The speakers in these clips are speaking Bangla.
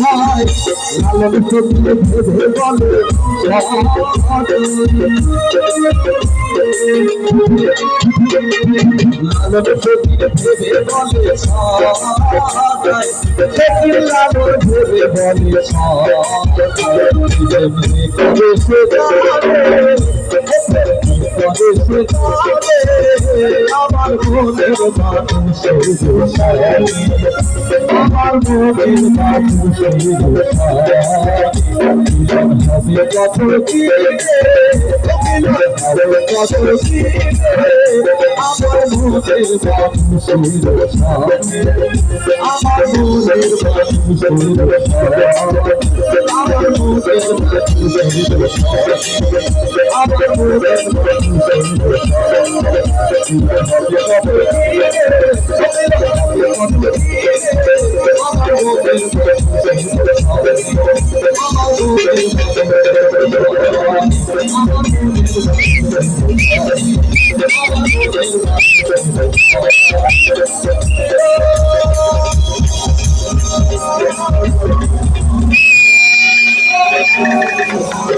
ভাই লালন সত্যি ভেবে বলে লালন সত্যি ভেবে বলে লালন ভেবে বলে আমার মনের মানুষ আমার মনের মানুষ হবে কত কি কত কি আমার মনের মানুষ আমার মনের মানুষ আমার মনের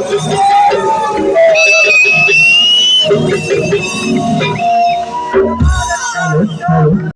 মানুষ